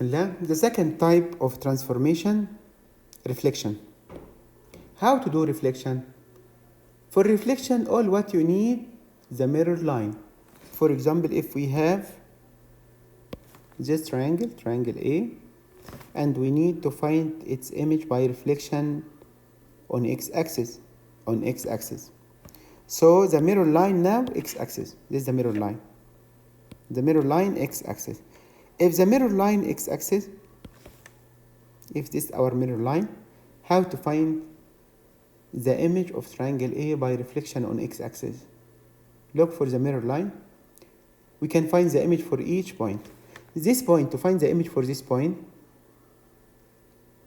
Bismillah. The second type of transformation, reflection. How to do reflection? For reflection, all what you need, the mirror line. For example, if we have this triangle A, and we need to find its image by reflection on x-axis, So the mirror line now, x-axis. This is the mirror line. The mirror line, x-axis. If the mirror line, x-axis, if this is our mirror line, how to find the image of triangle A by reflection on x-axis? Look for the mirror line. We can find the image for each point. This point, to find the image for this point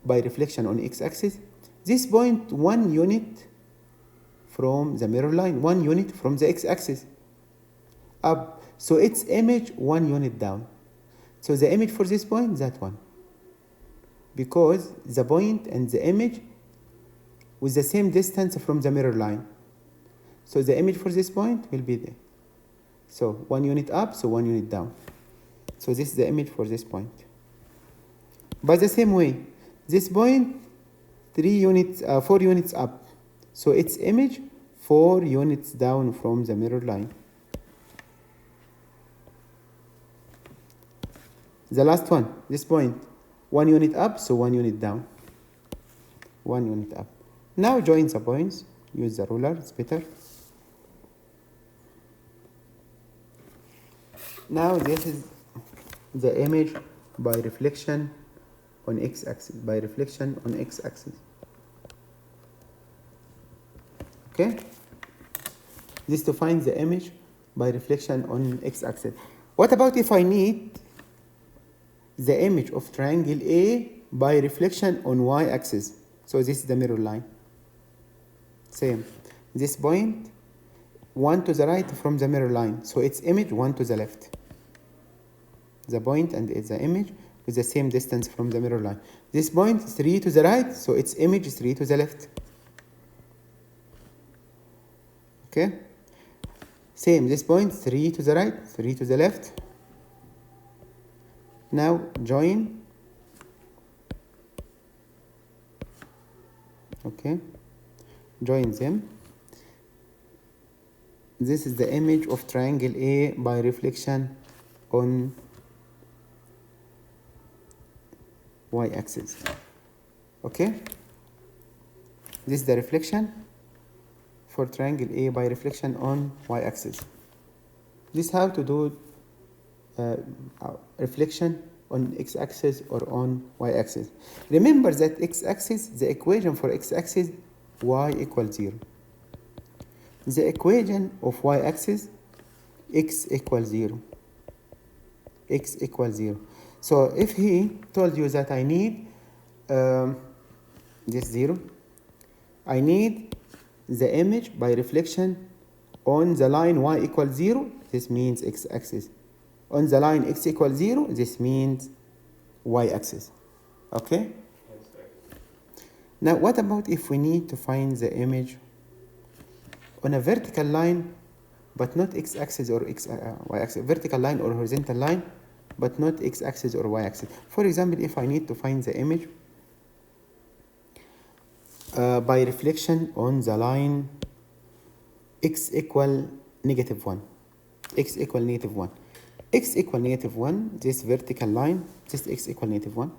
by reflection on x-axis, this point 1 unit from the mirror line, 1 unit from the x-axis up. So its image 1 unit down. So the image for this point, that one. Because the point and the image with the same distance from the mirror line. So the image for this point will be there. So 1 unit up, so 1 unit down. So this is the image for this point. By the same way, this point 4 units up. So its image 4 units down from the mirror line. The last one, this point 1 unit up, so 1 unit down. 1 unit up. Now join the points. Use the ruler, it's better. Now this is the image by reflection on x-axis. Okay? This to find the image by reflection on x-axis. What about if I need the image of triangle A by reflection on y-axis? So this is the mirror line. Same. This point 1 to the right from the mirror line. So its image 1 to the left. The point and the image with the same distance from the mirror line. This point 3 to the right, so its image is 3 to the left. Okay? Same, this point 3 to the right, 3 to the left. Now join. Okay? Join them. This is the image of triangle A by reflection on y-axis. Okay? This is the reflection for triangle A by reflection on y-axis. This is how to do reflection on x-axis or on y-axis. Remember that x-axis, the equation for x-axis, y equals 0. The equation of y-axis, x equals 0. X equals 0. So if he told you that I need this 0, I need the image by reflection on the line y equals 0, this means x-axis. On the line x equals 0, this means y-axis. Okay? Now what about if we need to find the image on a vertical line, but not x-axis or y-axis, vertical line or horizontal line, but not x-axis or y-axis. For example, if I need to find the image by reflection on the line x equal -1, x equal -1, x equal -1, this vertical line, this x equal -1.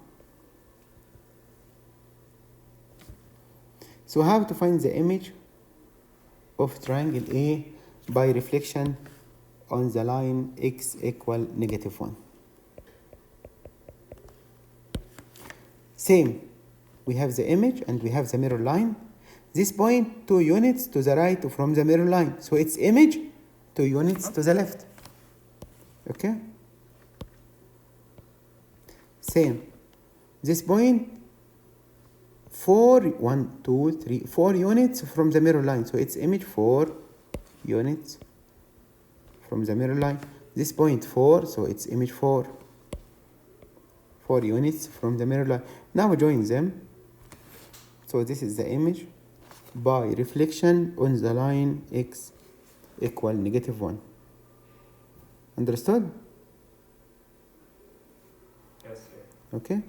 So how to find the image of triangle A by reflection on the line x equal -1? Same, we have the image and we have the mirror line. This point 2 units to the right from the mirror line. So its image 2 units to the left. Okay? Same. This point 4 units from the mirror line. So its image 4 units from the mirror line. This point 4, so its image 4 units from the mirror line. Now join them. So this is the image by reflection on the line x equal -1. Understood? Yes, Okay,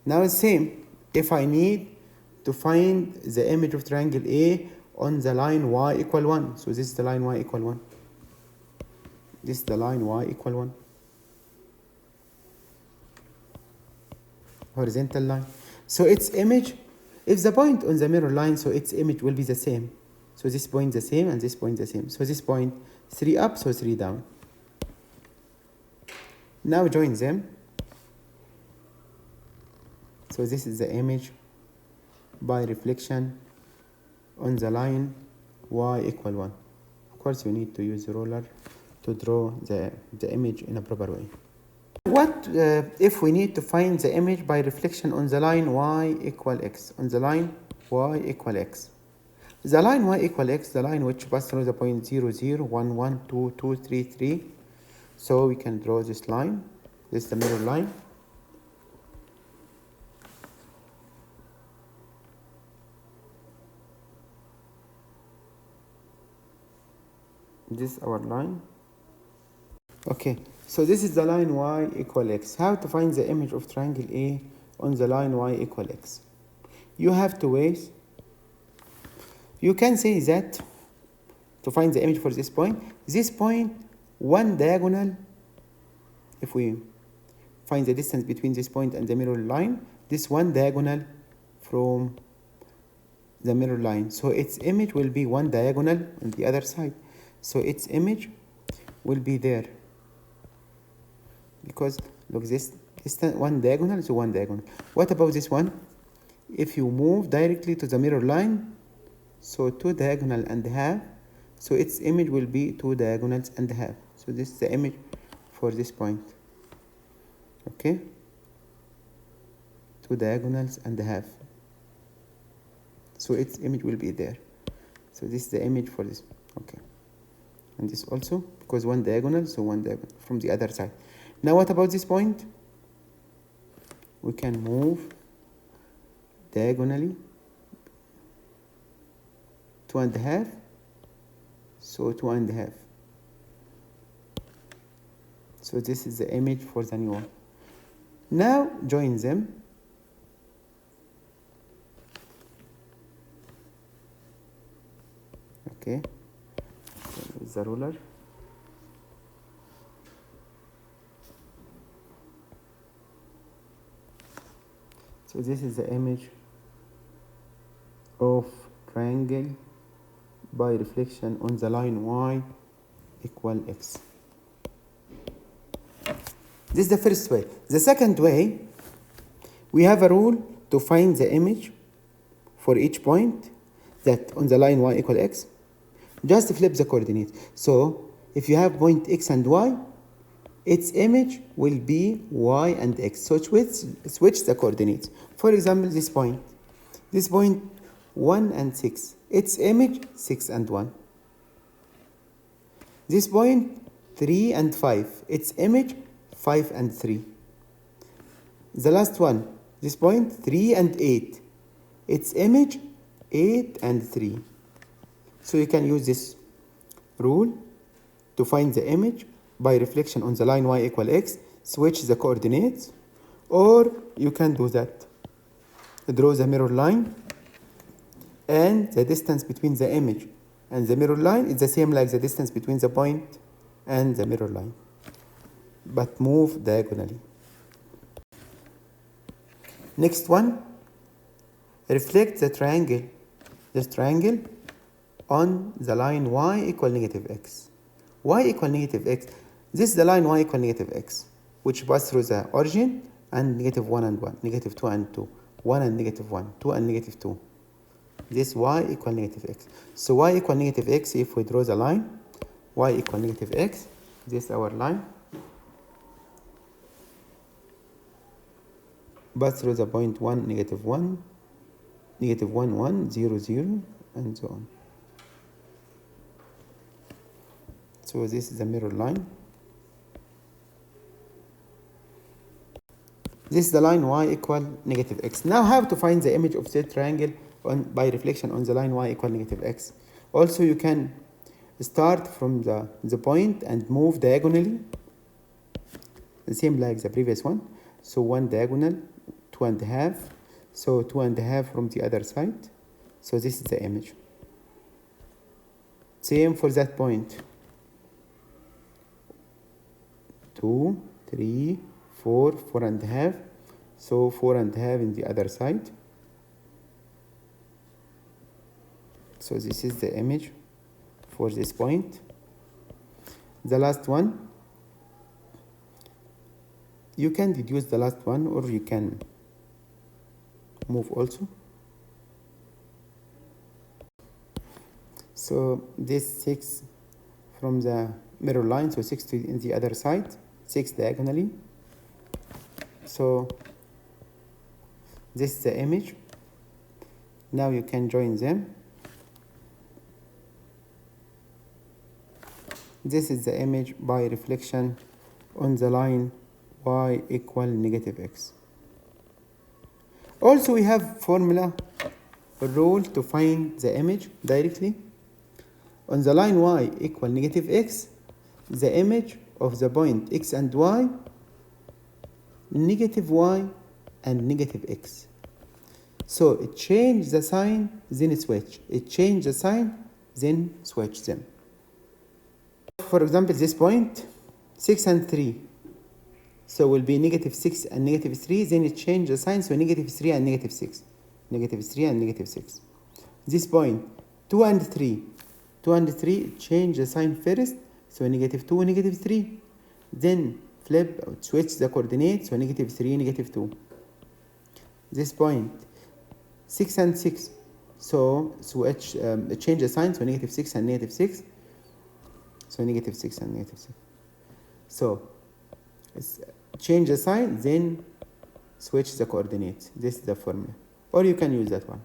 now it's same. If I need to find the image of triangle A on the line y equal 1, so this is the line y equal 1, this is the line y equal 1, horizontal line. So its image, if the point on the mirror line, so its image will be the same. So this point the same and this point the same. So this point 3 up, so 3 down. Now join them. So this is the image by reflection on the line y equal 1. Of course, you need to use a ruler to draw the image in a proper way. What if we need to find the image by reflection on the line y equal x? On the line y equal x. The line y equal x, the line which passes through the point 0, 0, 1, 1, 2, 2, 3, 3. So we can draw this line. This is the mirror line. This is our line. Okay, so this is the line y equal x. How to find the image of triangle A on the line y equal x? You have two ways. You can say that to find the image for this point, one diagonal, if we find the distance between this point and the mirror line, this one diagonal from the mirror line. So its image will be one diagonal on the other side. So its image will be there. Because look, this distance, one diagonal is one diagonal. What about this one? If you move directly to the mirror line, so 2 diagonal and a half, so its image will be 2 diagonals and a half. So this is the image for this point. Okay, 2 diagonals and a half. So its image will be there. So this is the image for this. Okay, and this also, because one diagonal, so one diagonal from the other side. Now what about this point? We can move diagonally 2 and a half, so 2 and a half. So this is the image for the new one. Now join them. Okay, with the ruler. So this is the image of triangle by reflection on the line y equal x. This is the first way. The second way, we have a rule to find the image for each point that on the line y equal x. Just flip the coordinates. So if you have point x and y, its image will be y and x. So switch the coordinates. For example, this point 1 and 6, its image 6 and 1. This point 3 and 5, its image 5 and 3. The last one, this point 3 and 8, its image 8 and 3. So you can use this rule to find the image by reflection on the line y equal x, switch the coordinates, or you can do that. Draw the mirror line, and the distance between the image and the mirror line is the same like the distance between the point and the mirror line, but move diagonally. Next one, reflect the triangle, this triangle on the line y equal negative x. Y equal negative x, this is the line y equal negative x, which pass through the origin and negative 1 and 1, negative 2 and 2, 1 and negative 1, 2 and negative 2. This y equal negative x. So y equal negative x, if we draw the line, y equal negative x, this is our line. Pass through the point 1, negative 1, negative 1, 1, 0, 0, and so on. So this is the mirror line. This is the line y equal negative x. Now how to find the image of the triangle by reflection on the line y equal negative x. Also you can start from the point and move diagonally, the same like the previous one. So 1 diagonal, 2.5. So 2.5 from the other side. So this is the image. Same for that point. 2, 3, 4, 4.5. So 4.5 in the other side. So this is the image for this point. The last one, you can deduce the last one, or you can move also. So this 6 from the mirror line, so 6 to in the other side, 6 diagonally. So this is the image. Now you can join them. This is the image by reflection on the line y equal negative x. Also, we have formula, a rule to find the image directly. On the line y equal negative x, the image of the point x and y, negative y and negative x. So it change the sign, then switch. It change the sign, then switch them. For example, this point, 6 and 3. So will be negative 6 and negative 3, then it change the sign, so negative 3 and negative 6. Negative 3 and negative 6. This point, 2 and 3. 2 and 3, change the sign first, so negative 2, negative 3. Then flip, switch the coordinates, so negative 3, negative 2. This point, 6 and 6. So switch, change the sign, so negative 6 and negative 6. So negative 6 and negative 6. So change the sign, then switch the coordinates. This is the formula. Or you can use that one.